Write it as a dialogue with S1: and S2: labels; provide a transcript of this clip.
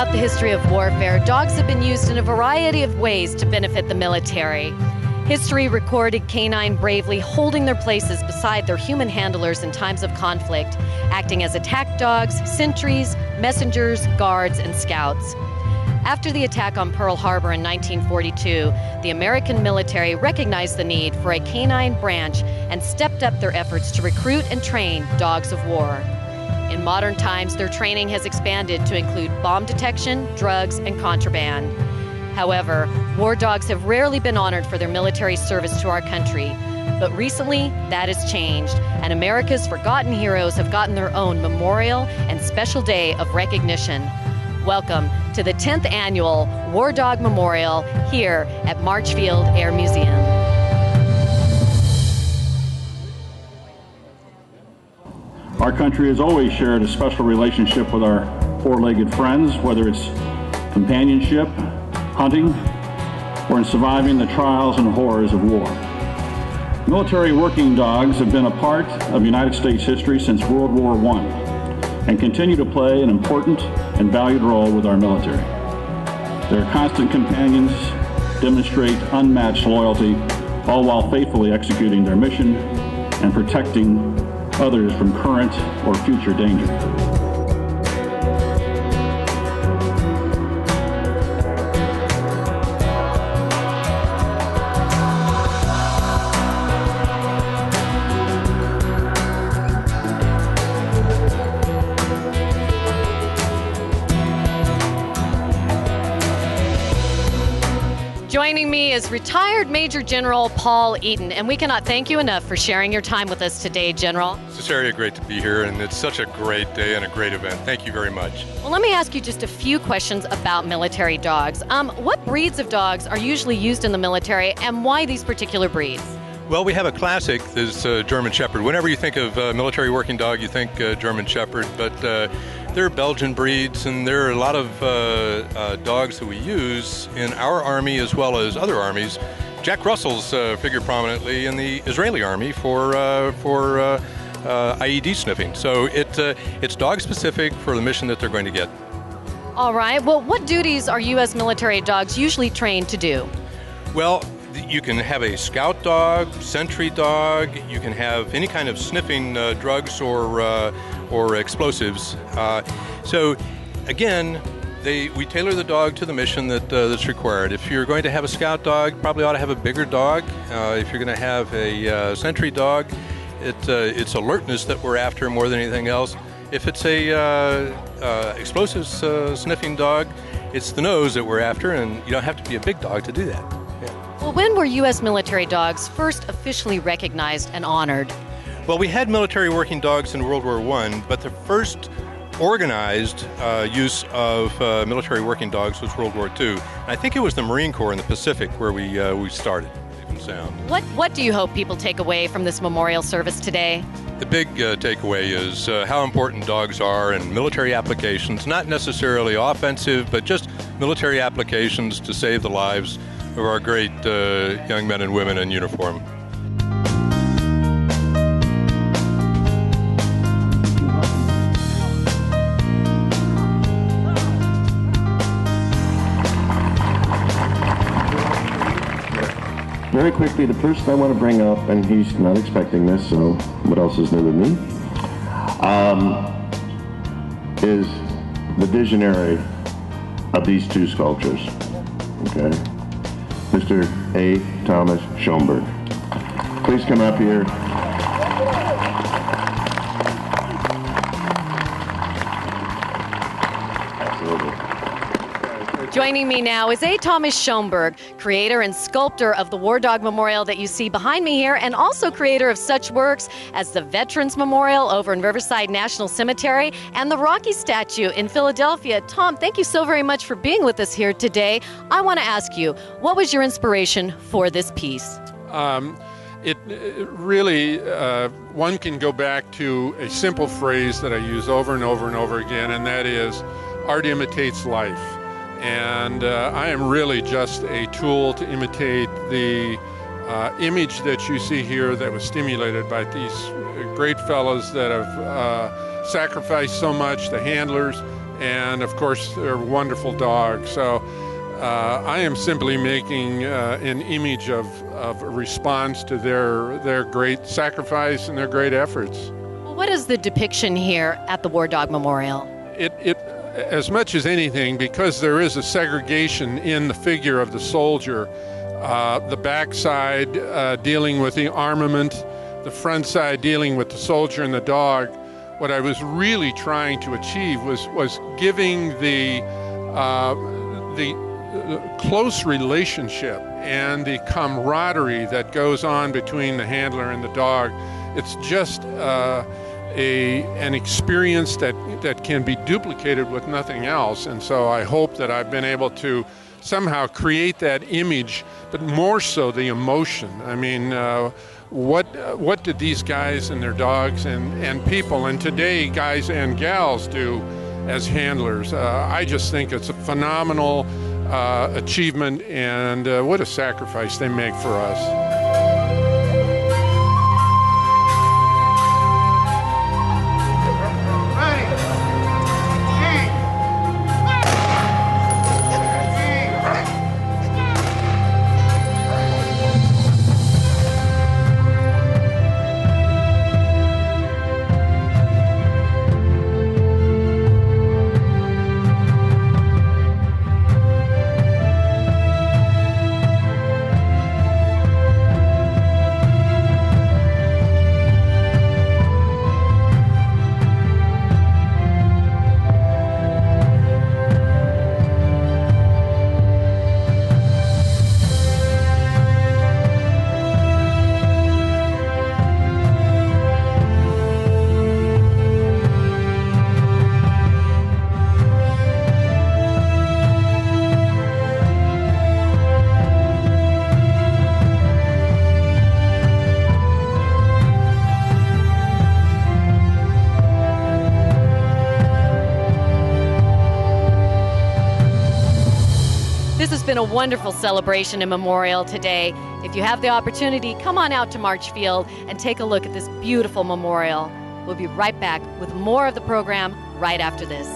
S1: Throughout the history of warfare, dogs have been used in a variety of ways to benefit the military. History recorded canine bravely holding their places beside their human handlers in times of conflict, acting as attack dogs, sentries, messengers, guards, and scouts. After the attack on Pearl Harbor in 1942, the American military recognized the need for a canine branch and stepped up their efforts to recruit and train dogs of war. In modern times, their training has expanded to include bomb detection, drugs, and contraband. However, war dogs have rarely been honored for their military service to our country. But recently, that has changed, and America's forgotten heroes have gotten their own memorial and special day of recognition. Welcome to the 10th Annual War Dog Memorial here at Marchfield Air Museum.
S2: Our country has always shared a special relationship with our four-legged friends, whether it's companionship, hunting, or in surviving the trials and horrors of war. Military working dogs have been a part of United States history since World War I and continue to play an important and valued role with our military. Their constant companions demonstrate unmatched loyalty, all while faithfully executing their mission and protecting others from current or future danger.
S1: Joining me is retired Major General Paul Eaton, and we cannot thank you enough for sharing your time with us today, General.
S3: Cecilia, great to be here, and it's such a great day and a great event. Thank you very much.
S1: Well, let me ask you just a few questions about military dogs. What breeds of dogs are usually used in the military, and why these particular breeds?
S3: Well, we have a classic, this German Shepherd. Whenever you think of military working dog, you think German Shepherd, but there are Belgian breeds, and there are a lot of dogs that we use in our Army as well as other armies. Jack Russell's figure prominently in the Israeli Army for IED sniffing. So it's dog-specific for the mission that they're going to get.
S1: All right. Well, what duties are U.S. military dogs usually trained to do?
S3: Well, you can have a scout dog, sentry dog. You can have any kind of sniffing drugs or explosives. So, again, we tailor the dog to the mission that's required. If you're going to have a scout dog, probably ought to have a bigger dog. If you're going to have a sentry dog, it's alertness that we're after more than anything else. If it's a explosives sniffing dog, it's the nose that we're after, and you don't have to be a big dog to do that.
S1: Well, when were U.S. military dogs first officially recognized and honored?
S3: Well, we had military working dogs in World War I, but the first organized use of military working dogs was World War II. And I think it was the Marine Corps in the Pacific where we started. Sound.
S1: What do you hope people take away from this memorial service today?
S3: The big takeaway is how important dogs are in military applications, not necessarily offensive, but just military applications to save the lives of our great young men and women in uniform.
S4: Very quickly, the person I want to bring up, and he's not expecting this, so what else is new with me, is the visionary of these two sculptures, okay? Mr. A. Thomas Schoenberg. Please come up here.
S1: Joining me now is A. Thomas Schoenberg, creator and sculptor of the War Dog Memorial that you see behind me here, and also creator of such works as the Veterans Memorial over in Riverside National Cemetery and the Rocky statue in Philadelphia. Tom, thank you so very much for being with us here today. I want to ask you, what was your inspiration for this piece?
S5: It really, one can go back to a simple phrase that I use over and over and over again, and that is, art imitates life. And I am really just a tool to imitate the image that you see here that was stimulated by these great fellows that have sacrificed so much, the handlers, and of course they're wonderful dogs. So I am simply making an image of a response to their great sacrifice and their great efforts.
S1: Well, what is the depiction here at the War Dog Memorial?
S5: It as much as anything, because there is a segregation in the figure of the soldier, the backside dealing with the armament, the front side dealing with the soldier and the dog. What I was really trying to achieve was giving the close relationship and the camaraderie that goes on between the handler and the dog. It's just an experience that can be duplicated with nothing else. And so I hope that I've been able to somehow create that image, but more so the emotion. I mean, what did these guys and their dogs and people, and today guys and gals, do as handlers? I just think it's a phenomenal achievement, and what a sacrifice they make for us.
S1: This has been a wonderful celebration and memorial today. If you have the opportunity, come on out to Marchfield and take a look at this beautiful memorial. We'll be right back with more of the program right after this.